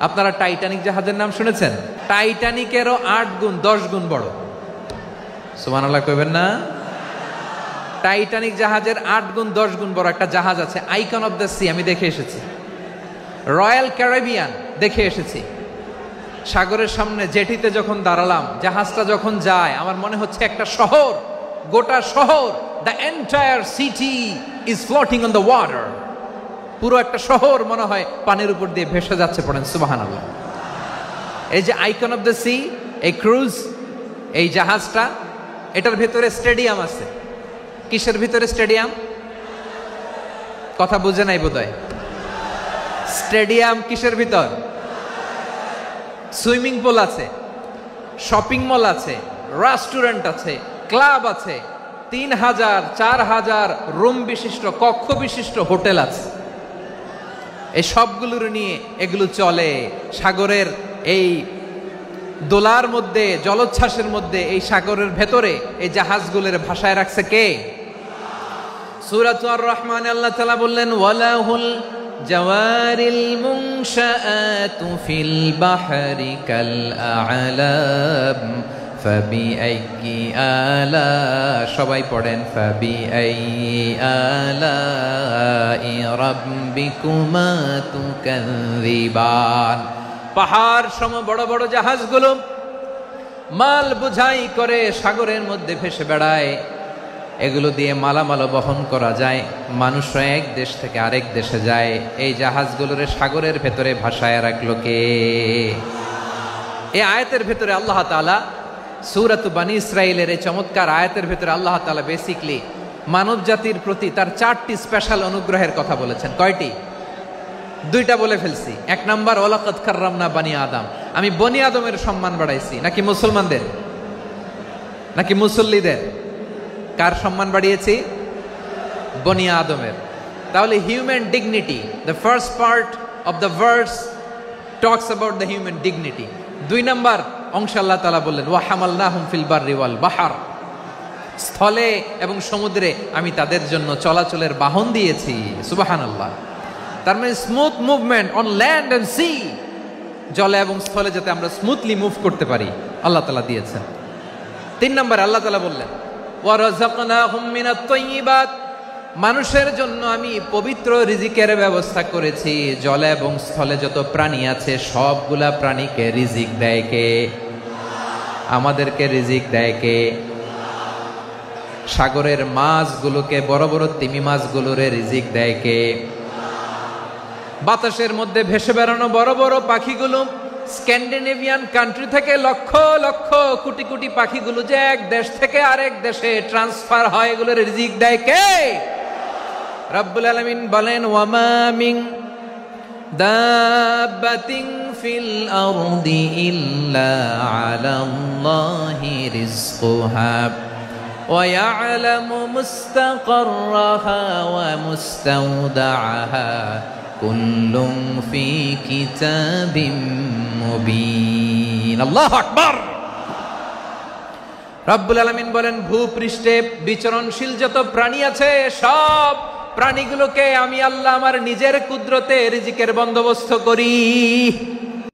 আপনারা টাইটানিক জাহাজের নাম শুনেছেন? টাইটানিকেরও 8 গুণ 10 গুণ বড়। সুবহানাল্লাহ কইবেন না? টাইটানিক জাহাজের 8 গুণ 10 গুণ বড় একটা জাহাজ আছে, আইকন অফ দ্য সি, আমি দেখে এসেছি। রয়্যাল ক্যারিবিয়ান দেখে এসেছি। সাগরের সামনে জেটিতে যখন দাঁড়ালাম, জাহাজটা যখন যায়, আমার মনে হচ্ছে একটা শহর, গোটা শহর, the entire city is floating on the water. পুরো একটা শহর মনে হয় পানির উপর দিয়ে ভেসে যাচ্ছে। পড়েন সুবহানাল্লাহ। এই যে আইকন অফ দ্য সি, এই ক্রুজ, এই জাহাজটা, এটার ভিতরে স্টেডিয়াম আছে। কিসের ভিতরে স্টেডিয়াম? কথা বুঝে নাই বোধহয়। স্টেডিয়াম কিসের ভিতর? সুইমিং পুল আছে, শপিং মল আছে, রেস্টুরেন্ট আছে, ক্লাব আছে, 3000 4000 রুম বিশিষ্ট, কক্ষ বিশিষ্ট হোটেল আছে। এই সবগুলোর নিয়ে এগুলো চলে সাগরের এই দোলার মধ্যে, জলোচ্ছ্বাসের মধ্যে, এই সাগরের ভেতরে এই জাহাজগুলোর ভাষায় রাখছে কে? সূরাতুর রহমান আল্লাহ তাআলা বললেন, ওয়ালাহুল জাওয়ারিল মুনশাআতু ফিল বাহরি কাল আ'লাম ফাবিআইয়ি আলা, সবাই পড়েন, ফাবিআইয়ি আলাই রাব্বিকুমা তুকাযযিবান। পাহাড় সম বড় বড় জাহাজগুলো মাল বোঝাই করে সাগরের মধ্যে ভেসে বেড়ায়। এগুলো দিয়ে মালামাল বহন করা যায়, মানুষরা এক দেশ থেকে আরেক দেশে যায়। এই জাহাজগুলোর সাগরের ভেতরে ভাসায় রাখলো কে? এই আয়াতের ভেতরে আল্লাহ তাআলা সূরাত বানী ইসরাঈলের এই চমৎকার আয়াতের ভেতরে আল্লাহ তাআলা বেসিকলি মানব জাতির প্রতি তার 4টি স্পেশাল অনুগ্রহের কথা বলেছেন। কয়টি? 2টা বলে ফেলছি। 1 নাম্বার, ওয়ালাকাদ কাররামনা বানি আদম, আমি বনি আদমের সম্মান বাড়াইছি। নাকি মুসলমানদের? নাকি মুসল্লিদের? কার সম্মান বাড়িয়েছি? বনি আদমের। তাহলে human dignity, the first part of the verse talks about the human dignity. 2 number অংশ আল্লাহ তাআলা বললেন, ওয়া হামালনাহুম ফিল বাররি ওয়াল বাহর, স্থলে এবং সমুদ্রে আমি তাদের জন্য চলাচলের বাহন দিয়েছি। সুবহানাল্লাহ। তার মানে smooth movement on land and sea, জলে এবং স্থলে যাতে আমরা স্মুথলি মুভ করতে পারি আল্লাহ তাআলা দিয়েছেন। 3 নাম্বার আল্লাহ তাআলা বললেন, ওয়া রাযাকনাহুম মিনাত তাইয়্যিবাত, মানুষের জন্য আমি পবিত্র রিজিকের ব্যবস্থা করেছি। জলে এবং স্থলে যত প্রাণী আছে সবগুলা প্রাণীকে রিজিক দেয় কে? আমাদেরকে রিজিক দেয় কে? সাগরের মাছগুলোকে, বড় বড় তিমি মাছগুলোরে রিজিক দেয় কে? বাতাসের মধ্যে ভেসে বেড়ানো বড় বড় পাখিগুলো, স্ক্যান্ডিনেভিয়ান কান্ট্রি থেকে লক্ষ লক্ষ কোটি কোটি পাখিগুলো যে এক দেশ থেকে আরেক দেশে ট্রান্সফার হয়, এগুলোর রিজিক দেয় কে? রব্বুল আলামিন বলেন, ওয়ামা মিন দাব্বাতিন ফিল আরদি ইল্লা আলাল্লাহি রিজকুহা ওয়া ইয়ালামু মুস্তাকাররাহা ওয়া মুস্তাওদাআহা কুল্লুম ফি কিতাবিম মুবিন। আল্লাহু আকবার। রব্বুল আলামিন বলেন, ভূপৃষ্ঠে বিচরণশীল যত প্রাণী আছে সব প্রাণীগুলোকে আমি আল্লাহ আমার নিজের কুদরতে রিজিকের বন্দোবস্ত করি।